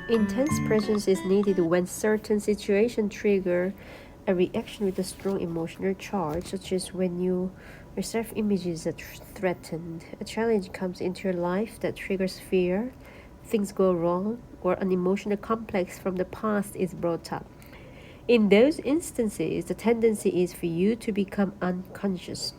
Intense presence is needed when certain situations trigger a reaction with a strong emotional charge, such as when your self-image is threatened. A challenge comes into your life that triggers fear, things go wrong, or an emotional complex from the past is brought up. In those instances, the tendency is for you to become unconscious.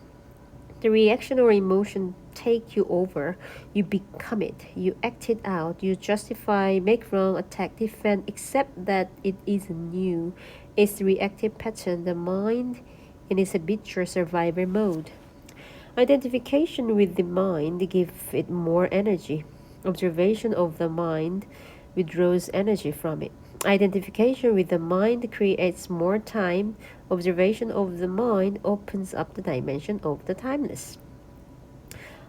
The reaction or emotion take you over. You become it. You act it out. You justify, make wrong, attack, defend, except that it is new. It's the reactive pattern, the mind in its habitual survivor mode. Identification with the mind gives it more energy. Observation of the mind withdraws energy from it. Identification with the mind creates more time. Observation of the mind opens up the dimension of the timeless.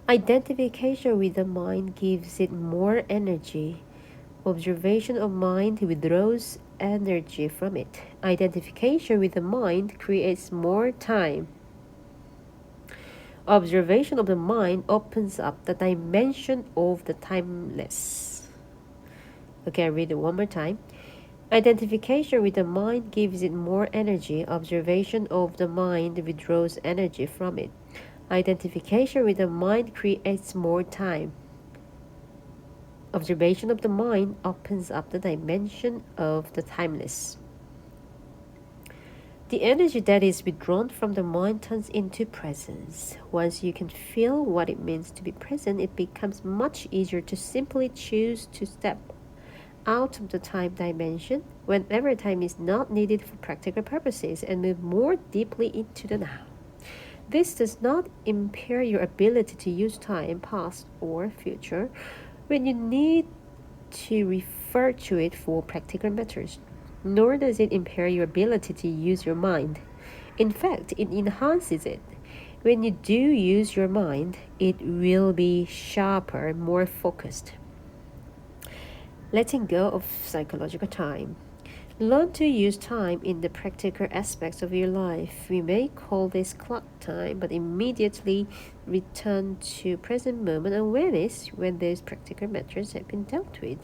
Identification with the mind gives it more energy. Observation of mind withdraws energy from it. Identification with the mind creates more time. Observation of the mind opens up the dimension of the timeless. Okay, I read it one more time. Identification with the mind gives it more energy. Observation of the mind withdraws energy from it. Identification with the mind creates more time. Observation of the mind opens up the dimension of the timeless. The energy that is withdrawn from the mind turns into presence. Once you can feel what it means to be present, it becomes much easier to simply choose to step out of the time dimension whenever time is not needed for practical purposes and move more deeply into the now. This does not impair your ability to use time, past or future, when you need to refer to it for practical matters, nor does it impair your ability to use your mind. In fact, it enhances it. When you do use your mind, it will be sharper, more focused. Letting go of psychological time. Learn to use time in the practical aspects of your life. We may call this clock time, but immediately return to present moment awareness when those practical matters have been dealt with.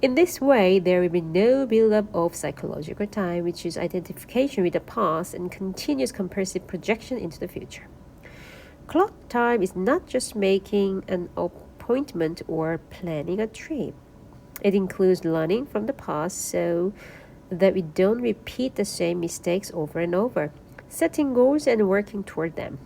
In this way, there will be no buildup of psychological time, which is identification with the past and continuous compulsive projection into the future. Clock time is not just making an appointment or planning a trip. It includes learning from the past so that we don't repeat the same mistakes over and over, setting goals and working toward them.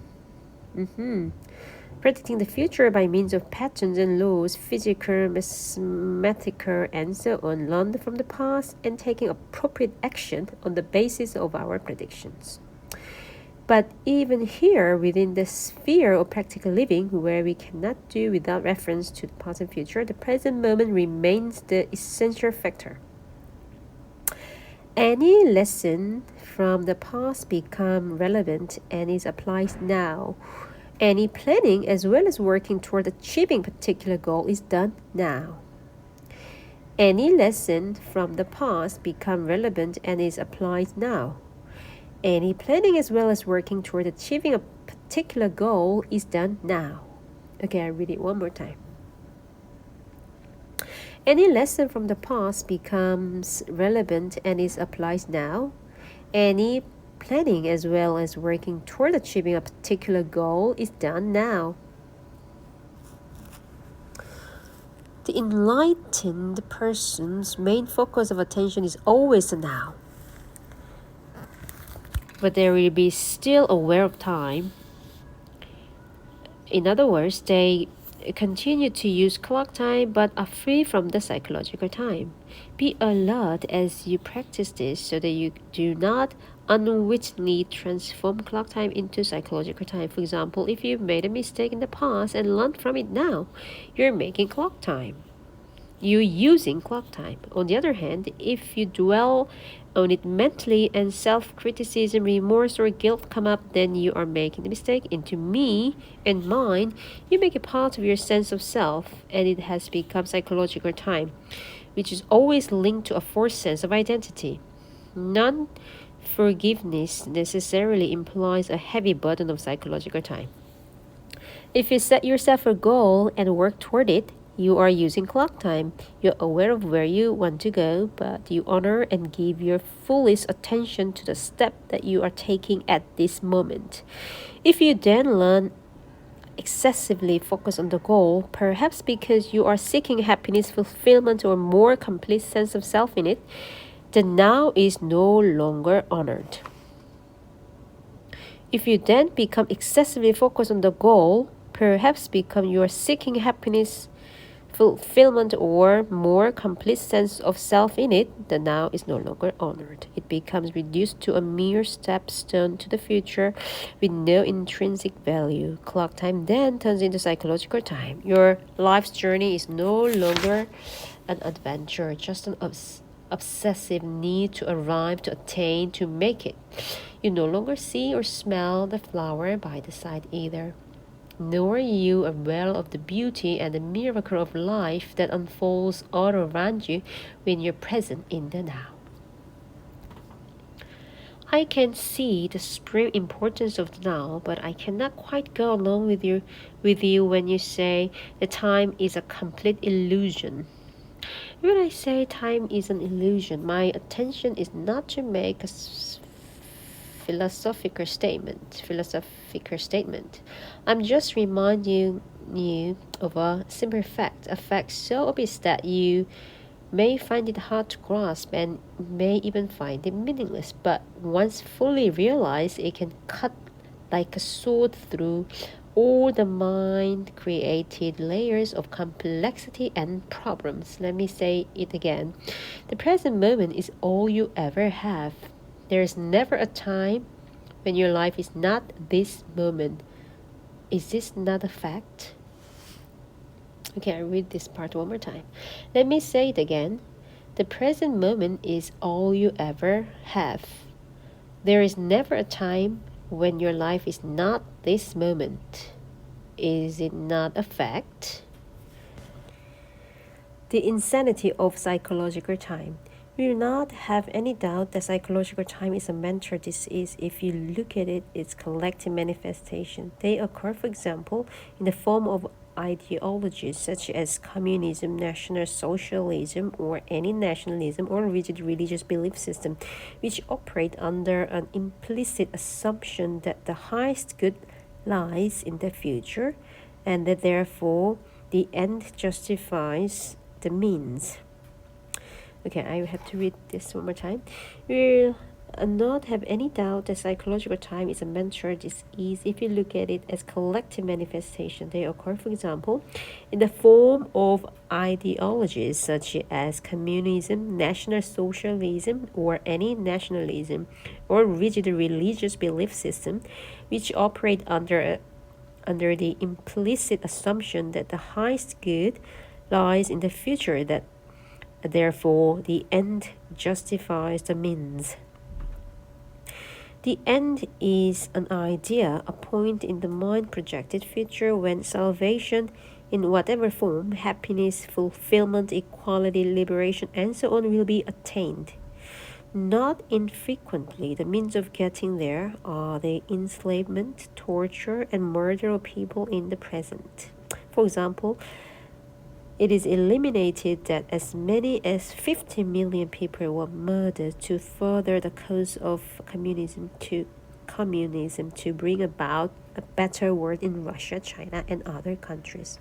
Predicting the future by means of patterns and laws, physical, mathematical, and so on, learned from the past and taking appropriate action on the basis of our predictions. But even here, within the sphere of practical living, where we cannot do without reference to the past and future, the present moment remains the essential factor. Any lesson from the past becomes relevant and is applied now. Any planning as well as working toward achieving a particular goal is done now. Any lesson from the past becomes relevant and is applied now. Any planning as well as working toward achieving a particular goal is done now. Okay, I read it one more time. Any lesson from the past becomes relevant and is applied now. Any planning as well as working toward achieving a particular goal is done now. The enlightened person's main focus of attention is always the now. But they will be still aware of time. In other words, they continue to use clock time but are free from the psychological time. Be alert as you practice this so that you do not unwittingly transform clock time into psychological time. For example, if you've made a mistake in the past and learned from it now, you're making clock time. You're using clock time. On the other hand, if you dwell on it mentally and self-criticism, remorse, or guilt come up, then you are making the mistake into me and mine. You make it part of your sense of self, and it has become psychological time, which is always linked to a false sense of identity. Non-forgiveness necessarily implies a heavy burden of psychological time. If you set yourself a goal and work toward it, You are using clock time. You're aware of where you want to go, but you honor and give your fullest attention to the step that you are taking at this moment. If you then learn excessively focus on the goal, perhaps because you are seeking happiness, fulfillment, or more complete sense of self in it, the now is no longer honored. If you then become excessively focused on the goal, perhaps because you are seeking happiness, fulfillment, or more complete sense of self in it, the now is no longer honored. It becomes reduced to a mere stepstone to the future with no intrinsic value. Clock time then turns into psychological time. Your life's journey is no longer an adventure, just an obsessive need to arrive, to attain, to make it. You no longer see or smell the flower by the side either, nor are you aware of the beauty and the miracle of life that unfolds all around you when you're present in the now. I can see the supreme importance of the now, but I cannot quite go along with you when you say the time is a complete illusion. When I say time is an illusion, my attention is not to make a philosophical statement. I'm just reminding you of a simple fact, a fact so obvious that you may find it hard to grasp and may even find it meaningless, but once fully realized, it can cut like a sword through all the mind created layers of complexity and problems. Let me say it again. The present moment is all you ever have. There is never a time when your life is not this moment. Is this not a fact? Okay, I read this part one more time. Let me say it again. The present moment is all you ever have. There is never a time when your life is not this moment. Is it not a fact? The insanity of psychological time. We do not have any doubt that psychological time is a mental disease if you look at it, its collective manifestation. They occur, for example, in the form of ideologies such as communism, national socialism, or any nationalism or rigid religious belief system, which operate under an implicit assumption that the highest good lies in the future and that therefore the end justifies the means. Okay, I have to read this one more time. We'll not have any doubt that psychological time is a mental disease if you look at it as collective manifestation. They occur, for example, in the form of ideologies such as communism, national socialism, or any nationalism, or rigid religious belief system, which operate under the implicit assumption that the highest good lies in the future, that therefore the end justifies the means. The end is an idea, a point in the mind projected future when salvation in whatever form, happiness, fulfillment, equality, liberation, and so on will be attained. Not infrequently, the means of getting there are the enslavement, torture, and murder of people in the present. For example, it is eliminated that as many as 50 million people were murdered to further the cause of communism to bring about a better world in Russia, China, and other countries.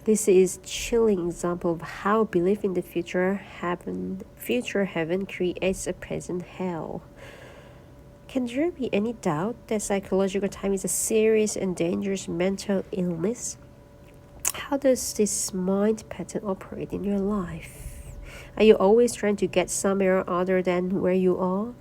This is chilling example of how belief in the future heaven creates a present hell. Can there be any doubt that psychological time is a serious and dangerous mental illness? How does this mind pattern operate in your life? Are you always trying to get somewhere other than where you are?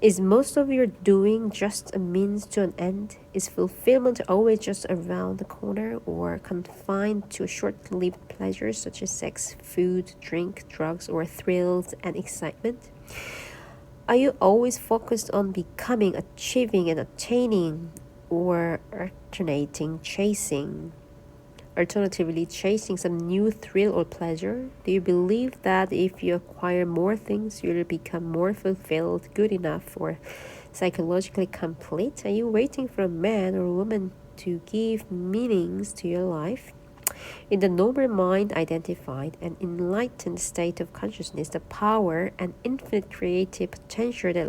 Is most of your doing just a means to an end? Is fulfillment always just around the corner or confined to short-lived pleasures such as sex, food, drink, drugs, or thrills and excitement? Are you always focused on becoming, achieving, and attaining, or alternatively chasing some new thrill or pleasure? Do you believe that if you acquire more things, you'll become more fulfilled, good enough, or psychologically complete? Are you waiting for a man or woman to give meanings to your life. In the noble mind identified an enlightened state of consciousness, the power and infinite creative potential that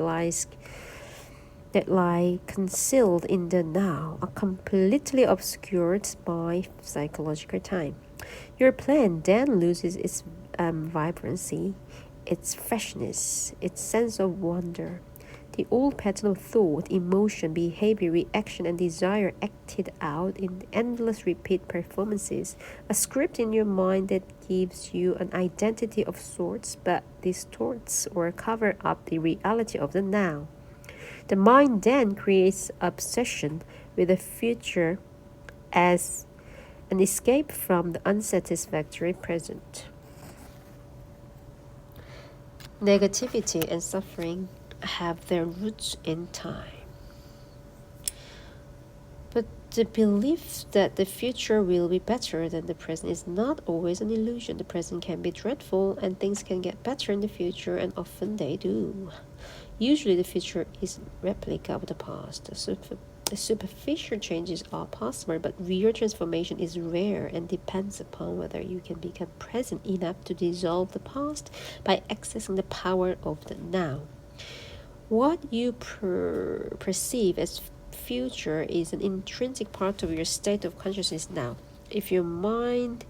lie concealed in the now are completely obscured by psychological time. Your plan then loses its vibrancy, its freshness, its sense of wonder. The old pattern of thought, emotion, behavior, reaction, and desire acted out in endless repeat performances, a script in your mind that gives you an identity of sorts but distorts or covers up the reality of the now. The mind then creates obsession with the future as an escape from the unsatisfactory present. Negativity and suffering have their roots in time. But the belief that the future will be better than the present is not always an illusion. The present can be dreadful and things can get better in the future, and often they do. Usually the future is a replica of the past. Superficial changes are possible, but real transformation is rare and depends upon whether you can become present enough to dissolve the past by accessing the power of the now. What you perceive as future is an intrinsic part of your state of consciousness now. If your mind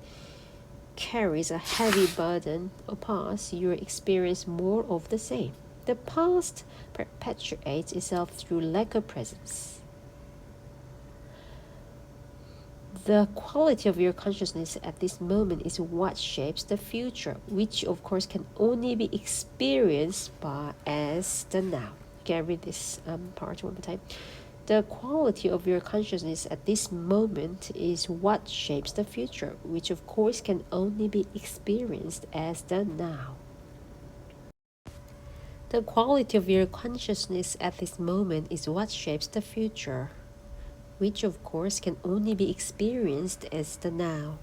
carries a heavy burden of past, you experience more of the same. The past perpetuates itself through lack of presence. The quality of your consciousness at this moment is what shapes the future, which of course can only be experienced as the now. Okay, I read this part one more time. The quality of your consciousness at this moment is what shapes the future, which of course can only be experienced as the now. The quality of your consciousness at this moment is what shapes the future, which of course can only be experienced as the now.